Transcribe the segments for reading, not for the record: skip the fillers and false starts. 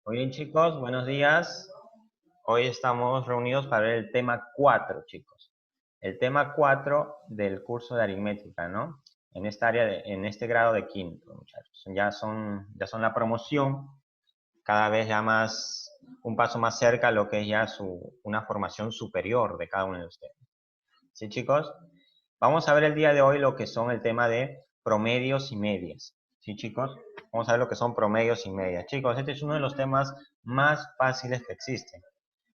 Muy bien, chicos, buenos días. Hoy estamos reunidos para ver el tema 4, chicos. El tema 4 del curso de aritmética, ¿no? En esta área, en este grado de quinto, muchachos. Ya son la promoción, cada vez ya más, un paso más cerca a lo que es ya una formación superior de cada uno de ustedes. ¿Sí, chicos? Vamos a ver el día de hoy lo que son el tema de promedios y medias. ¿Sí, chicos? Vamos a ver lo que son promedios y medias. Chicos, este es uno de los temas más fáciles que existen.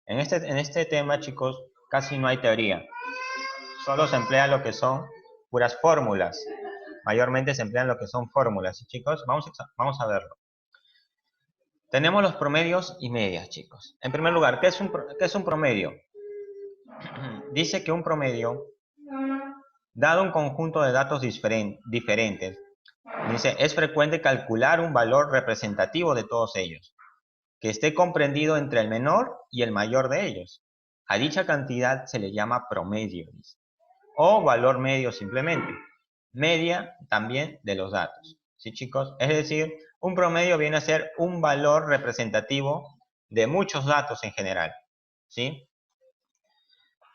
En este tema, chicos, casi no hay teoría. Solo se emplean lo que son puras fórmulas. Mayormente se emplean lo que son fórmulas. ¿Sí, chicos? Vamos a verlo. Tenemos los promedios y medias, chicos. En primer lugar, qué es un promedio? Dice que un promedio, dado un conjunto de datos diferentes, dice, es frecuente calcular un valor representativo de todos ellos, que esté comprendido entre el menor y el mayor de ellos. A dicha cantidad se le llama promedio, dice, o valor medio simplemente. Media también de los datos. ¿Sí, chicos? Es decir, un promedio viene a ser un valor representativo de muchos datos en general. ¿Sí?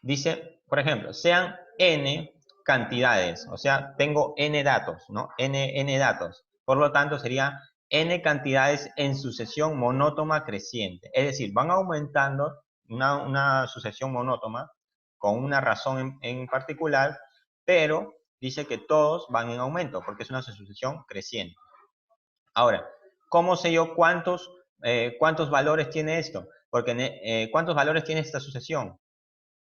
Dice, por ejemplo, sean n cantidades, o sea, tengo n datos, ¿no? N datos. Por lo tanto, sería n cantidades en sucesión monótona creciente. Es decir, van aumentando una sucesión monótona con una razón en particular, pero dice que todos van en aumento porque es una sucesión creciente. Ahora, ¿cómo sé yo cuántos valores tiene esto? Porque ¿cuántos valores tiene esta sucesión?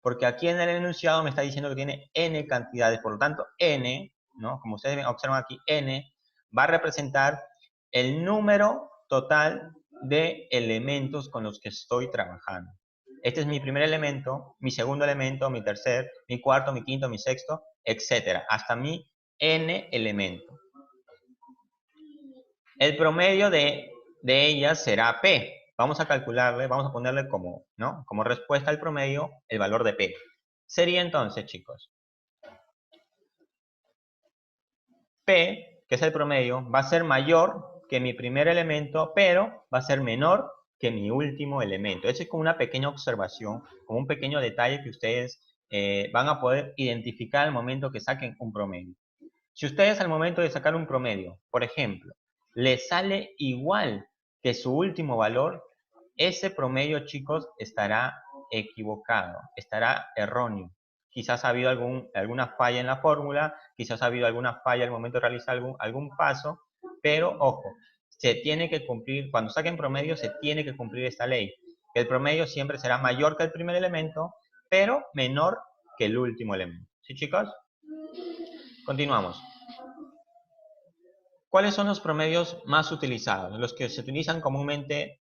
Porque aquí en el enunciado me está diciendo que tiene n cantidades, por lo tanto, n, ¿no? Como ustedes observan aquí, n va a representar el número total de elementos con los que estoy trabajando. Este es mi primer elemento, mi segundo elemento, mi tercer, mi cuarto, mi quinto, mi sexto, etcétera, hasta mi n elemento. El promedio de ellas será P. Vamos a calcularle, vamos a ponerle como, ¿no? Como respuesta al promedio el valor de P. Sería entonces, chicos, P, que es el promedio, va a ser mayor que mi primer elemento, pero va a ser menor que mi último elemento. Eso es como una pequeña observación, como un pequeño detalle que ustedes van a poder identificar al momento que saquen un promedio. Si ustedes al momento de sacar un promedio, por ejemplo, les sale igual que su último valor, ese promedio, chicos, estará equivocado, estará erróneo. Quizás ha habido alguna falla en la fórmula, quizás ha habido alguna falla al momento de realizar algún paso, pero ojo, se tiene que cumplir, cuando saquen promedio, se tiene que cumplir esta ley, que el promedio siempre será mayor que el primer elemento, pero menor que el último elemento. ¿Sí, chicos? Continuamos. ¿Cuáles son los promedios más utilizados? Los que se utilizan comúnmente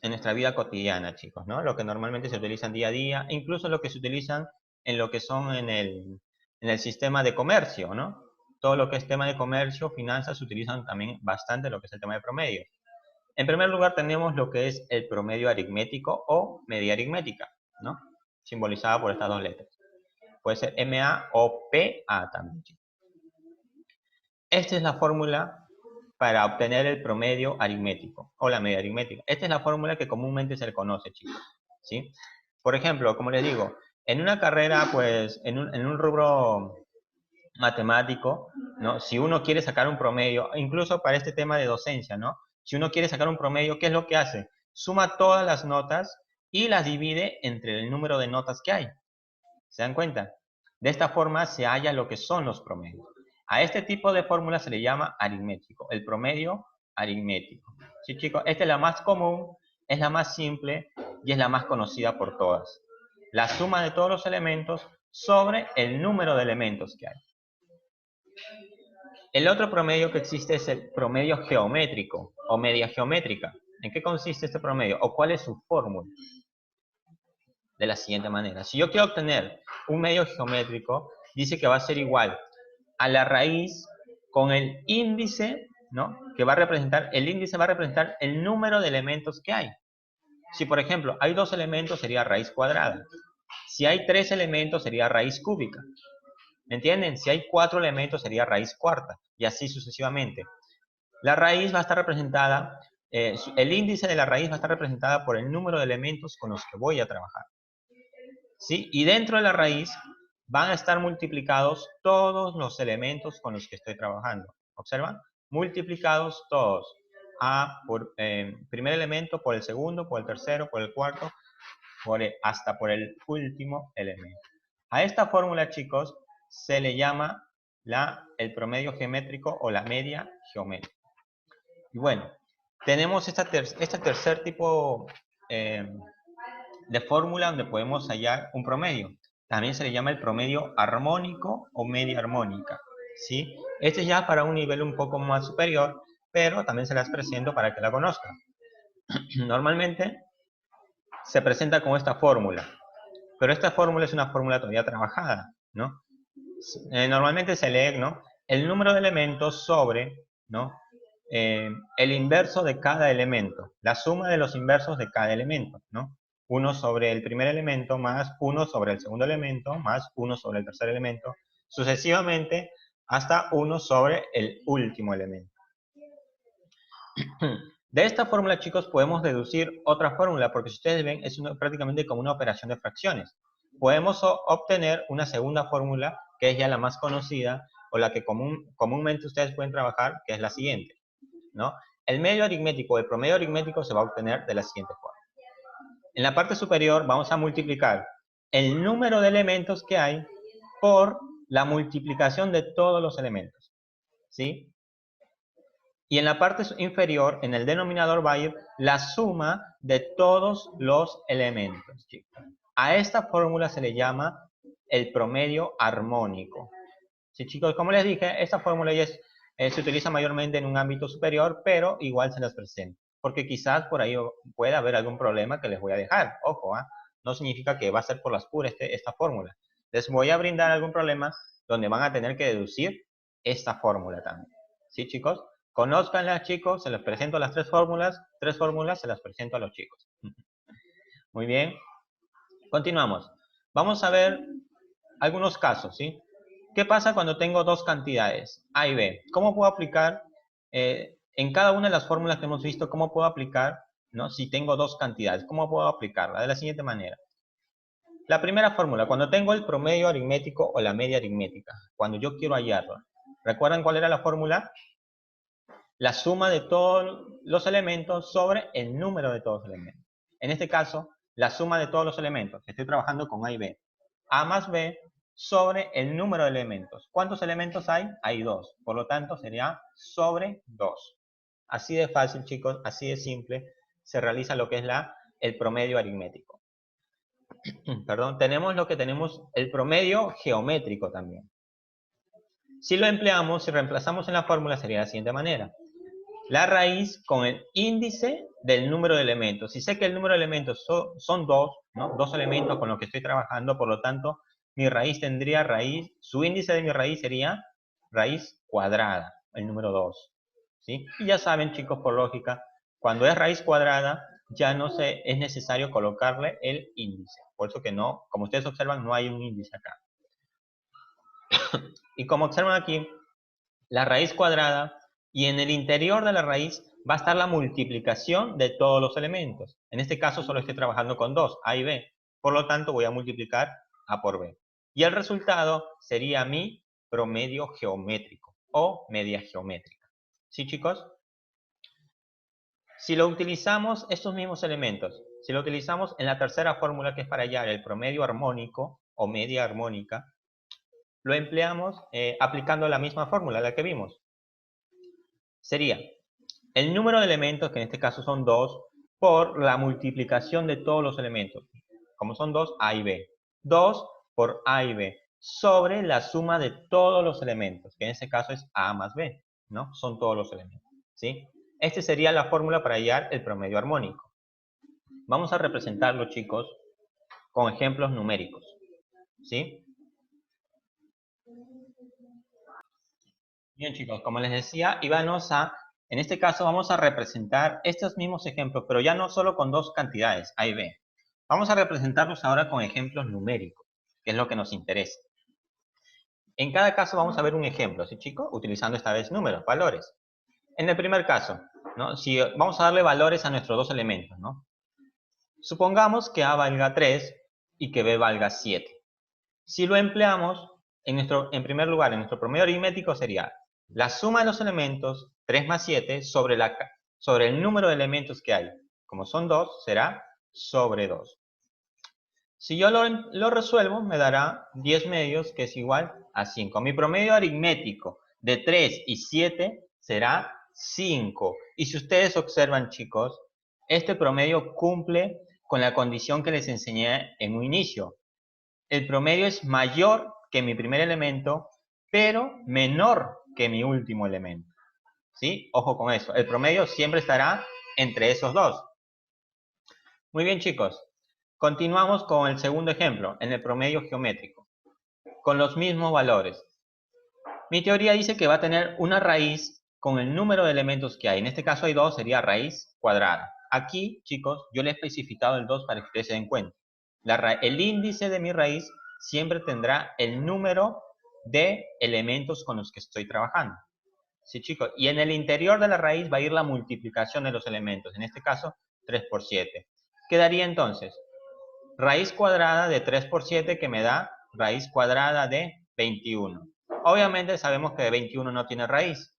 en nuestra vida cotidiana, chicos, ¿no? Lo que normalmente se utilizan día a día, incluso lo que se utilizan en lo que son en el sistema de comercio, ¿no? Todo lo que es tema de comercio, finanzas, se utilizan también bastante lo que es el tema de promedio. En primer lugar tenemos lo que es el promedio aritmético o media aritmética, ¿no? Simbolizada por estas dos letras. Puede ser MA o PA también, chicos. Esta es la fórmula para obtener el promedio aritmético o la media aritmética. Esta es la fórmula que comúnmente se le conoce, chicos. ¿Sí? Por ejemplo, como les digo, en una carrera, pues, en un rubro matemático, ¿no? Si uno quiere sacar un promedio, incluso para este tema de docencia, ¿no? Si uno quiere sacar un promedio, ¿qué es lo que hace? Suma todas las notas y las divide entre el número de notas que hay. ¿Se dan cuenta? De esta forma se halla lo que son los promedios. A este tipo de fórmula se le llama aritmético, el promedio aritmético. Sí, chicos, esta es la más común, es la más simple y es la más conocida por todas. La suma de todos los elementos sobre el número de elementos que hay. El otro promedio que existe es el promedio geométrico o media geométrica. ¿En qué consiste este promedio o cuál es su fórmula? De la siguiente manera. Si yo quiero obtener un medio geométrico, dice que va a ser igual a la raíz con el índice, ¿no? Que va a representar, el índice va a representar el número de elementos que hay. Si, por ejemplo, hay 2 elementos, sería raíz cuadrada. Si hay 3 elementos, sería raíz cúbica. ¿Me entienden? Si hay 4 elementos, sería raíz cuarta. Y así sucesivamente. La raíz va a estar representada el índice de la raíz va a estar representada por el número de elementos con los que voy a trabajar. ¿Sí? Y dentro de la raíz van a estar multiplicados todos los elementos con los que estoy trabajando. ¿Observan? Multiplicados todos. A por primer elemento, por el segundo, por el tercero, por el cuarto, hasta por el último elemento. A esta fórmula, chicos, se le llama el promedio geométrico o la media geométrica. Y bueno, tenemos este tercer tipo de fórmula donde podemos hallar un promedio. También se le llama el promedio armónico o media armónica, ¿sí? Este es ya para un nivel un poco más superior, pero también se las presento para que la conozcan. Normalmente se presenta con esta fórmula, pero esta fórmula es una fórmula todavía trabajada, ¿no? Normalmente se lee, ¿no?, el número de elementos sobre, ¿no?, el inverso de cada elemento, la suma de los inversos de cada elemento, ¿no? 1 sobre el primer elemento más 1 sobre el segundo elemento más 1 sobre el tercer elemento, sucesivamente hasta 1 sobre el último elemento. De esta fórmula, chicos, podemos deducir otra fórmula, porque si ustedes ven, es prácticamente como una operación de fracciones. Podemos obtener una segunda fórmula, que es ya la más conocida, o la que comúnmente ustedes pueden trabajar, que es la siguiente, ¿no? El medio aritmético, el promedio aritmético se va a obtener de la siguiente forma. En la parte superior vamos a multiplicar el número de elementos que hay por la multiplicación de todos los elementos, ¿sí? Y en la parte inferior, en el denominador, va a ir la suma de todos los elementos, chicos. A esta fórmula se le llama el promedio armónico. Sí, chicos, como les dije, esta fórmula ya se utiliza mayormente en un ámbito superior, pero igual se las presento. Porque quizás por ahí pueda haber algún problema que les voy a dejar. Ojo, no significa que va a ser por las puras esta fórmula. Les voy a brindar algún problema donde van a tener que deducir esta fórmula también. ¿Sí, chicos? Conózcanlas, chicos, se les presento las tres fórmulas se las presento a los chicos. Muy bien. Continuamos. Vamos a ver algunos casos, ¿sí? ¿Qué pasa cuando tengo dos cantidades, A y B? ¿Cómo puedo aplicar, en cada una de las fórmulas que hemos visto, cómo puedo aplicar, ¿no?, si tengo dos cantidades? ¿Cómo puedo aplicarla? De la siguiente manera. La primera fórmula, cuando tengo el promedio aritmético o la media aritmética, cuando yo quiero hallarlo. ¿Recuerdan cuál era la fórmula? La suma de todos los elementos sobre el número de todos los elementos. En este caso, la suma de todos los elementos. Estoy trabajando con A y B. A más B sobre el número de elementos. ¿Cuántos elementos hay? Hay 2. Por lo tanto, sería sobre 2. Así de fácil, chicos, así de simple se realiza lo que es el promedio aritmético. Perdón, tenemos el promedio geométrico también. Si lo empleamos, si reemplazamos en la fórmula, sería de la siguiente manera. La raíz con el índice del número de elementos. Si sé que el número de elementos son 2, ¿no?, 2 elementos con los que estoy trabajando, por lo tanto, mi raíz tendría su índice de mi raíz sería raíz cuadrada, el número 2. ¿Sí? Y ya saben, chicos, por lógica, cuando es raíz cuadrada, ya no es necesario colocarle el índice. Por eso que no, como ustedes observan, no hay un índice acá. Y como observan aquí, la raíz cuadrada, y en el interior de la raíz va a estar la multiplicación de todos los elementos. En este caso solo estoy trabajando con 2, A y B. Por lo tanto, voy a multiplicar A por B. Y el resultado sería mi promedio geométrico o media geométrica. ¿Sí, chicos? Si lo utilizamos, estos mismos elementos, si lo utilizamos en la tercera fórmula, que es para hallar el promedio armónico o media armónica, lo empleamos aplicando la misma fórmula, la que vimos. Sería el número de elementos, que en este caso son 2, por la multiplicación de todos los elementos. Como son 2, A y B. 2 por A y B, sobre la suma de todos los elementos, que en este caso es A más B, ¿no? Son todos los elementos, ¿sí? Esta sería la fórmula para hallar el promedio armónico. Vamos a representarlo, chicos, con ejemplos numéricos, ¿sí? Bien, chicos, como les decía, en este caso vamos a representar estos mismos ejemplos, pero ya no solo con dos cantidades, A y B. Vamos a representarlos ahora con ejemplos numéricos, que es lo que nos interesa. En cada caso vamos a ver un ejemplo, ¿sí, chicos? Utilizando esta vez números, valores. En el primer caso, ¿no? Si vamos a darle valores a nuestros dos elementos, ¿no? Supongamos que A valga 3 y que B valga 7. Si lo empleamos, en primer lugar, en nuestro promedio aritmético sería la suma de los elementos, 3 más 7, sobre el número de elementos que hay. Como son 2, será sobre 2. Si yo lo resuelvo, me dará 10 medios, que es igual a 5. Mi promedio aritmético de 3 y 7 será 5. Y si ustedes observan, chicos, este promedio cumple con la condición que les enseñé en un inicio. El promedio es mayor que mi primer elemento, pero menor que mi último elemento. ¿Sí? Ojo con eso. El promedio siempre estará entre esos dos. Muy bien, chicos. Continuamos con el segundo ejemplo, en el promedio geométrico, con los mismos valores. Mi teoría dice que va a tener una raíz con el número de elementos que hay. En este caso hay 2, sería raíz cuadrada. Aquí, chicos, yo le he especificado el 2 para que ustedes se den cuenta. El índice de mi raíz siempre tendrá el número de elementos con los que estoy trabajando. Sí, chicos. Y en el interior de la raíz va a ir la multiplicación de los elementos. En este caso, 3 por 7. Quedaría entonces raíz cuadrada de 3 por 7, que me da raíz cuadrada de 21. Obviamente sabemos que 21 no tiene raíz.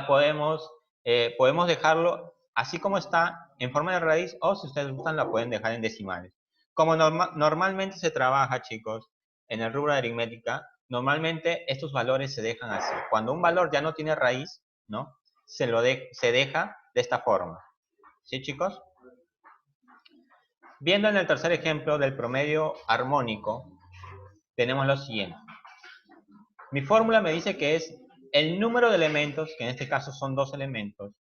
Podemos dejarlo así como está, en forma de raíz, o si ustedes gustan la pueden dejar en decimales. Como normalmente se trabaja, chicos, en el rubro de aritmética, normalmente estos valores se dejan así. Cuando un valor ya no tiene raíz, ¿no? Se deja de esta forma. ¿Sí, chicos? Viendo en el tercer ejemplo del promedio armónico, tenemos lo siguiente. Mi fórmula me dice que es el número de elementos, que en este caso son 2 elementos,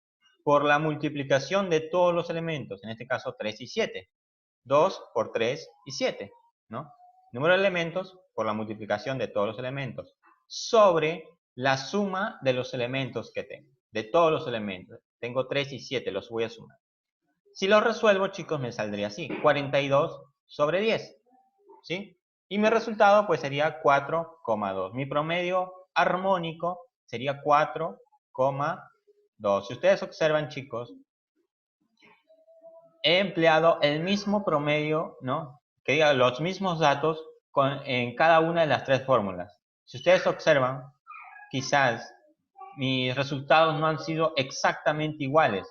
por la multiplicación de todos los elementos, en este caso 3 y 7. 2 por 3 y 7, ¿no? Número de elementos por la multiplicación de todos los elementos, sobre la suma de los elementos que tengo, de todos los elementos. Tengo 3 y 7, los voy a sumar. Si lo resuelvo, chicos, me saldría así, 42 sobre 10, ¿sí? Y mi resultado, pues, sería 4,2. Mi promedio armónico sería 4,2. Si ustedes observan, chicos, he empleado el mismo promedio, ¿no? Que diga los mismos datos en cada una de las tres fórmulas. Si ustedes observan, quizás mis resultados no han sido exactamente iguales,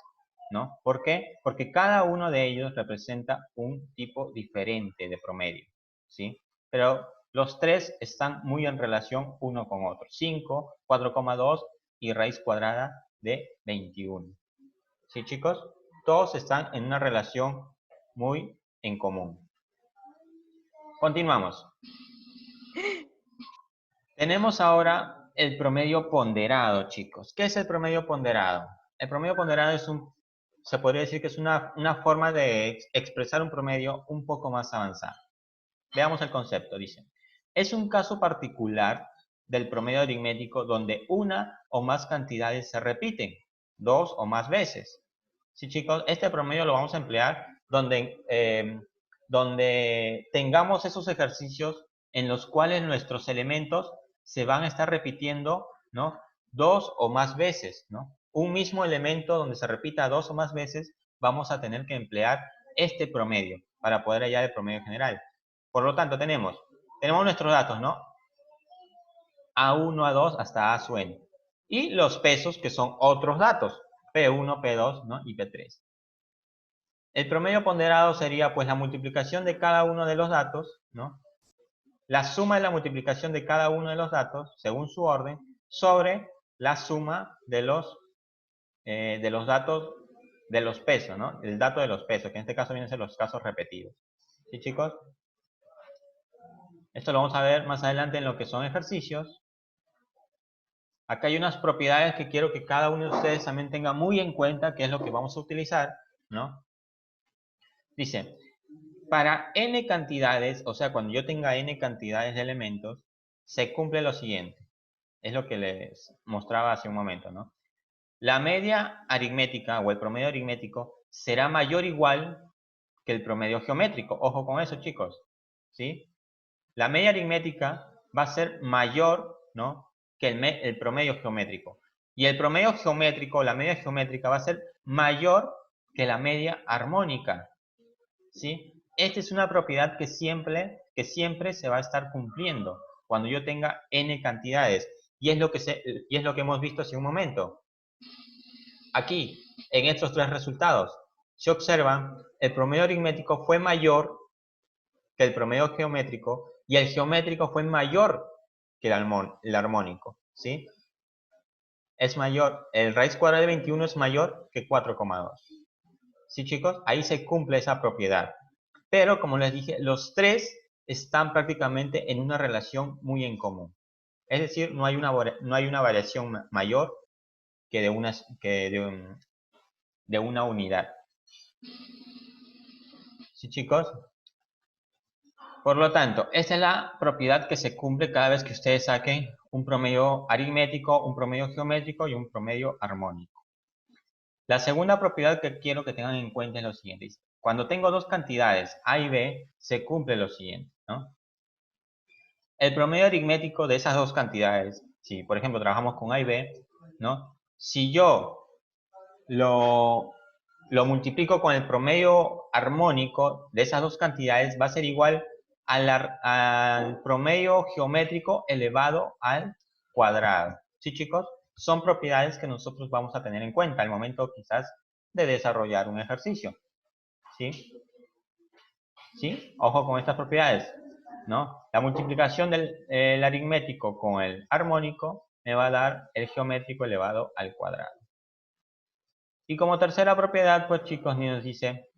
¿no? ¿Por qué? Porque cada uno de ellos representa un tipo diferente de promedio, ¿sí? Pero los tres están muy en relación uno con otro. 5, 4,2 y raíz cuadrada de 21. ¿Sí, chicos? Todos están en una relación muy en común. Continuamos. Tenemos ahora el promedio ponderado, chicos. ¿Qué es el promedio ponderado? El promedio ponderado se podría decir que es una forma de expresar un promedio un poco más avanzado. Veamos el concepto, dice. Es un caso particular del promedio aritmético donde una o más cantidades se repiten, 2 o más veces. Sí, chicos, este promedio lo vamos a emplear donde tengamos esos ejercicios en los cuales nuestros elementos se van a estar repitiendo, ¿no? 2 o más veces, ¿no? Un mismo elemento donde se repita 2 o más veces, vamos a tener que emplear este promedio para poder hallar el promedio general. Por lo tanto, tenemos nuestros datos, ¿no? A1, A2 hasta A sub n. Y los pesos, que son otros datos, P1, P2, ¿no? Y P3. El promedio ponderado sería, pues, la multiplicación de cada uno de los datos, ¿no? La suma de la multiplicación de cada uno de los datos, según su orden, sobre la suma de los datos de los pesos, ¿no? El dato de los pesos, que en este caso vienen a ser los casos repetidos. ¿Sí, chicos? Esto lo vamos a ver más adelante en lo que son ejercicios. Acá hay unas propiedades que quiero que cada uno de ustedes también tenga muy en cuenta, que es lo que vamos a utilizar, ¿no? Dice, para n cantidades, o sea, cuando yo tenga n cantidades de elementos, se cumple lo siguiente. Es lo que les mostraba hace un momento, ¿no? La media aritmética o el promedio aritmético será mayor o igual que el promedio geométrico. Ojo con eso, chicos, ¿sí? La media aritmética va a ser mayor, ¿no?, que el promedio geométrico. Y el promedio geométrico, la media geométrica, va a ser mayor que la media armónica, ¿sí? Esta es una propiedad que siempre se va a estar cumpliendo cuando yo tenga n cantidades. Y es lo que hemos visto hace un momento. Aquí, en estos tres resultados, se observan, el promedio aritmético fue mayor que el promedio geométrico y el geométrico fue mayor que el armónico, ¿sí? Es mayor, el raíz cuadrada de 21 es mayor que 4,2. ¿Sí, chicos? Ahí se cumple esa propiedad. Pero, como les dije, los tres están prácticamente en una relación muy en común. Es decir, no hay una variación mayor que de una unidad. ¿Sí, chicos? Por lo tanto, esta es la propiedad que se cumple cada vez que ustedes saquen un promedio aritmético, un promedio geométrico y un promedio armónico. La segunda propiedad que quiero que tengan en cuenta es lo siguiente. Cuando tengo dos cantidades A y B, se cumple lo siguiente, ¿no? El promedio aritmético de esas dos cantidades, si por ejemplo trabajamos con A y B, ¿no? Si yo lo multiplico con el promedio armónico de esas dos cantidades, va a ser igual al promedio geométrico elevado al cuadrado. ¿Sí, chicos? Son propiedades que nosotros vamos a tener en cuenta al momento quizás de desarrollar un ejercicio. ¿Sí? ¿Sí? Ojo con estas propiedades, ¿no? La multiplicación del aritmético con el armónico me va a dar el geométrico elevado al cuadrado. Y como tercera propiedad, pues chicos, nos dice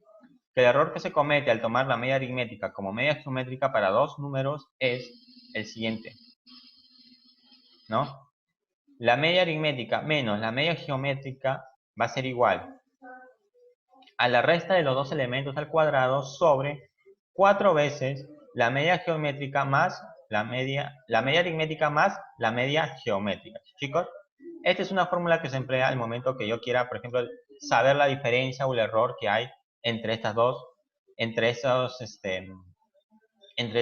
que el error que se comete al tomar la media aritmética como media geométrica para dos números es el siguiente, ¿no? La media aritmética menos la media geométrica va a ser igual a la resta de los dos elementos al cuadrado sobre 4 veces la media geométrica más la media aritmética más la media geométrica. Chicos, esta es una fórmula que se emplea al momento que yo quiera, por ejemplo, saber la diferencia o el error que hay entre estas dos, entre estos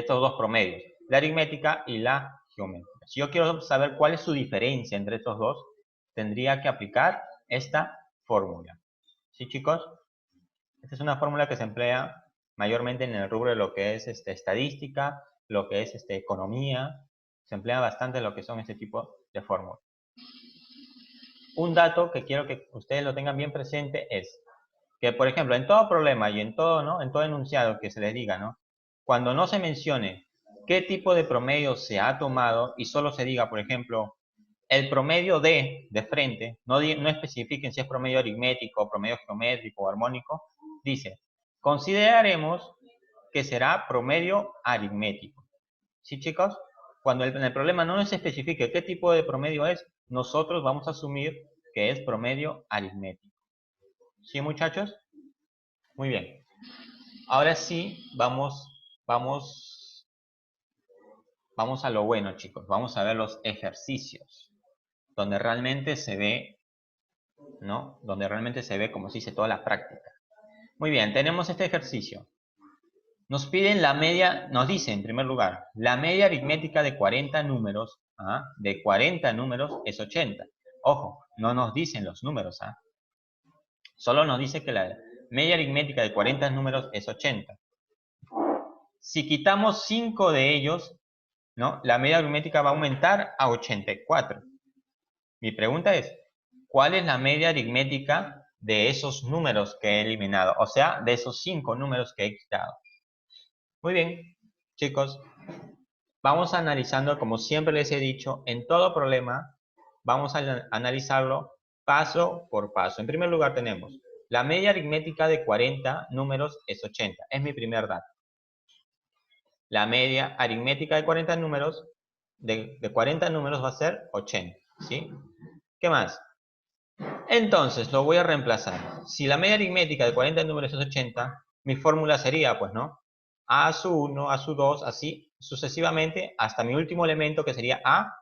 dos promedios, la aritmética y la geométrica. Si yo quiero saber cuál es su diferencia entre estos dos, tendría que aplicar esta fórmula. ¿Sí, chicos? Esta es una fórmula que se emplea mayormente en el rubro de lo que es estadística, lo que es economía. Se emplea bastante lo que son este tipo de fórmulas. Un dato que quiero que ustedes lo tengan bien presente es que, por ejemplo, en todo problema y en todo, ¿no? En todo enunciado que se les diga, ¿no? Cuando no se mencione qué tipo de promedio se ha tomado y solo se diga, por ejemplo, el promedio de frente, no especifiquen si es promedio aritmético, promedio geométrico o armónico, dice, consideraremos que será promedio aritmético. ¿Sí, chicos? Cuando en el problema no se especifique qué tipo de promedio es, nosotros vamos a asumir que es promedio aritmético. ¿Sí, muchachos? Muy bien. Ahora sí, vamos a lo bueno, chicos. Vamos a ver los ejercicios, donde realmente se ve, ¿no? Donde realmente se ve, como se dice, toda la práctica. Muy bien, tenemos este ejercicio. Nos piden la media, nos dice en primer lugar, la media aritmética de 40 números, de 40 números es 80. Ojo, no nos dicen los números, Solo nos dice que la media aritmética de 40 números es 80. Si quitamos 5 de ellos, ¿no? La media aritmética va a aumentar a 84. Mi pregunta es, ¿cuál es la media aritmética de esos números que he eliminado? O sea, de esos 5 números que he quitado. Muy bien, chicos. Vamos analizando, como siempre les he dicho, en todo problema, vamos a analizarlo paso por paso. En primer lugar tenemos, la media aritmética de 40 números es 80. Es mi primer dato. La media aritmética de 40 números, de 40 números va a ser 80, ¿sí? ¿Qué más? Entonces, lo voy a reemplazar. Si la media aritmética de 40 números es 80, mi fórmula sería, pues, ¿no? A su 1, A su 2, así sucesivamente, hasta mi último elemento que sería A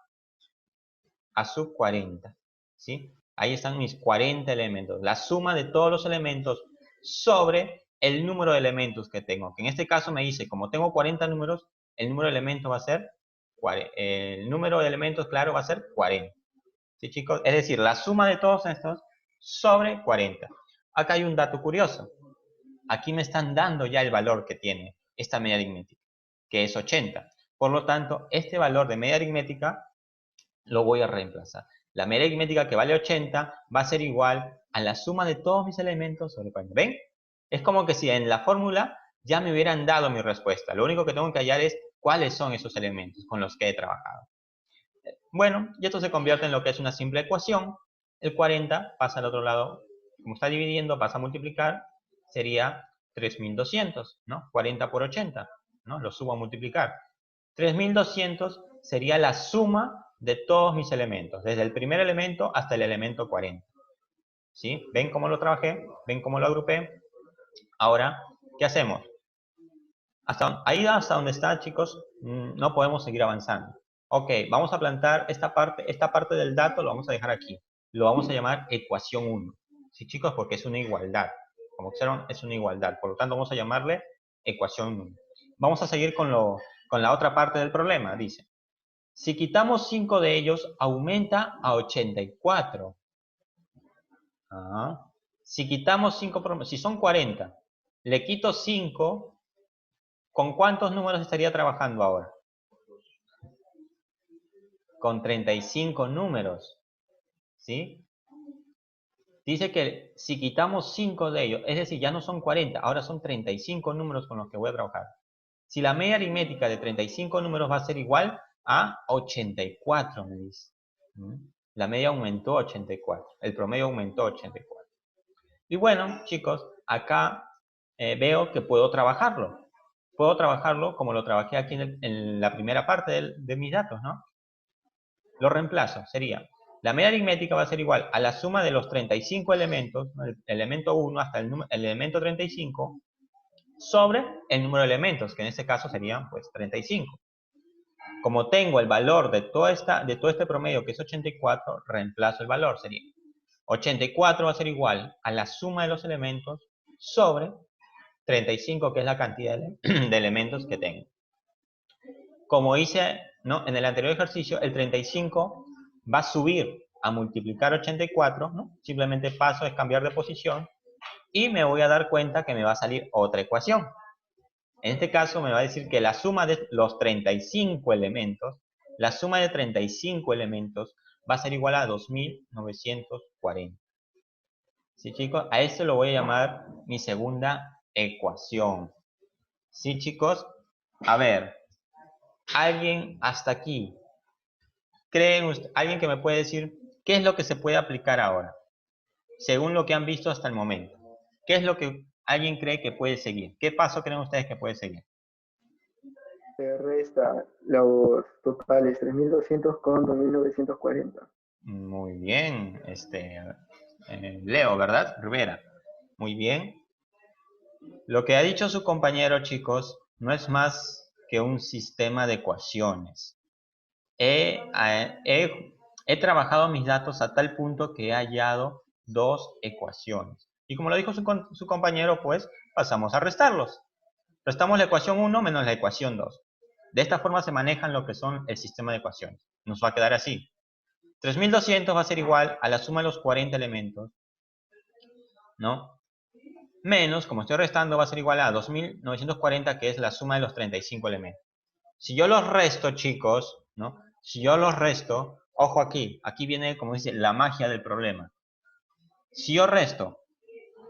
sub 40, ¿sí? Ahí están mis 40 elementos. La suma de todos los elementos sobre el número de elementos que tengo. Que en este caso me dice, como tengo 40 números, el número de elementos va a ser, el número de elementos, claro, va a ser 40. ¿Sí, chicos? Es decir, la suma de todos estos sobre 40. Acá hay un dato curioso. Aquí me están dando ya el valor que tiene esta media aritmética, que es 80. Por lo tanto, este valor de media aritmética lo voy a reemplazar. La media aritmética que vale 80 va a ser igual a la suma de todos mis elementos sobre 40. ¿Ven? Es como que si en la fórmula ya me hubieran dado mi respuesta. Lo único que tengo que hallar es cuáles son esos elementos con los que he trabajado. Bueno, y esto se convierte en lo que es una simple ecuación. El 40 pasa al otro lado. Como está dividiendo, pasa a multiplicar. Sería 3200, ¿no? 40 por 80, ¿no? Lo subo a multiplicar. 3200 sería la suma de todos mis elementos, desde el primer elemento hasta el elemento 40. ¿Sí? ¿Ven cómo lo trabajé? ¿Ven cómo lo agrupé? Ahora, ¿qué hacemos? Ahí hasta donde está, chicos, no podemos seguir avanzando. Ok, vamos a plantar esta parte del dato, lo vamos a dejar aquí. Lo vamos a llamar ecuación 1. ¿Sí, chicos? Porque es una igualdad. Como observan, es una igualdad. Por lo tanto, vamos a llamarle ecuación 1. Vamos a seguir con la otra parte del problema. Dice, si quitamos 5 de ellos, aumenta a 84. Si quitamos 5, si son 40, le quito 5, ¿con cuántos números estaría trabajando ahora? Con 35 números, ¿sí? Dice que si quitamos 5 de ellos, es decir, ya no son 40, ahora son 35 números con los que voy a trabajar. Si la media aritmética de 35 números va a ser igual a 84, me dice. La media aumentó a 84, el promedio aumentó a 84. Y bueno, chicos, acá veo que puedo trabajarlo. Puedo trabajarlo como lo trabajé aquí en la primera parte de mis datos, ¿no? Lo reemplazo, sería, la media aritmética va a ser igual a la suma de los 35 elementos, ¿no? El elemento 1 hasta el elemento 35, sobre el número de elementos, que en este caso serían pues 35. Como tengo el valor de todo este promedio, que es 84, reemplazo el valor, sería 84 va a ser igual a la suma de los elementos sobre 35, que es la cantidad de elementos que tengo. Como hice, ¿no?, en el anterior ejercicio, el 35 va a subir a multiplicar 84, ¿no? Simplemente paso, es cambiar de posición, y me voy a dar cuenta que me va a salir otra ecuación. En este caso me va a decir que la suma de los 35 elementos, la suma de 35 elementos va a ser igual a 2940. ¿Sí, chicos? A esto lo voy a llamar mi segunda ecuación. ¿Sí, chicos? A ver, ¿alguien hasta aquí? ¿Alguien que me puede decir qué es lo que se puede aplicar ahora? Según lo que han visto hasta el momento. ¿Qué es lo que alguien cree que puede seguir? ¿Qué paso creen ustedes que puede seguir? Se resta los totales 3200 con 2940. Muy bien, Leo, ¿verdad? Rivera. Muy bien. Lo que ha dicho su compañero, chicos, no es más que un sistema de ecuaciones. He trabajado mis datos a tal punto que he hallado dos ecuaciones. Y como lo dijo su compañero, pues pasamos a restarlos. Restamos la ecuación 1 menos la ecuación 2. De esta forma se manejan lo que son el sistema de ecuaciones. Nos va a quedar así. 3200 va a ser igual a la suma de los 40 elementos, ¿no? Menos, como estoy restando, va a ser igual a 2940, que es la suma de los 35 elementos. Si yo los resto, chicos, ¿no? Si yo los resto, ojo aquí viene, como dice, la magia del problema. Si yo resto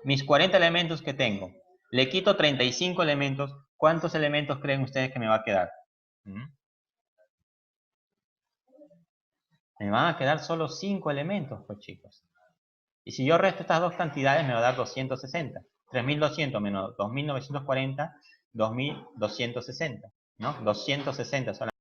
mis 40 elementos que tengo, le quito 35 elementos, ¿cuántos elementos creen ustedes que me va a quedar? Me van a quedar solo 5 elementos, pues, chicos. Y si yo resto estas dos cantidades, me va a dar 260. 3200 menos 2940, 2260, ¿no? 260 solamente.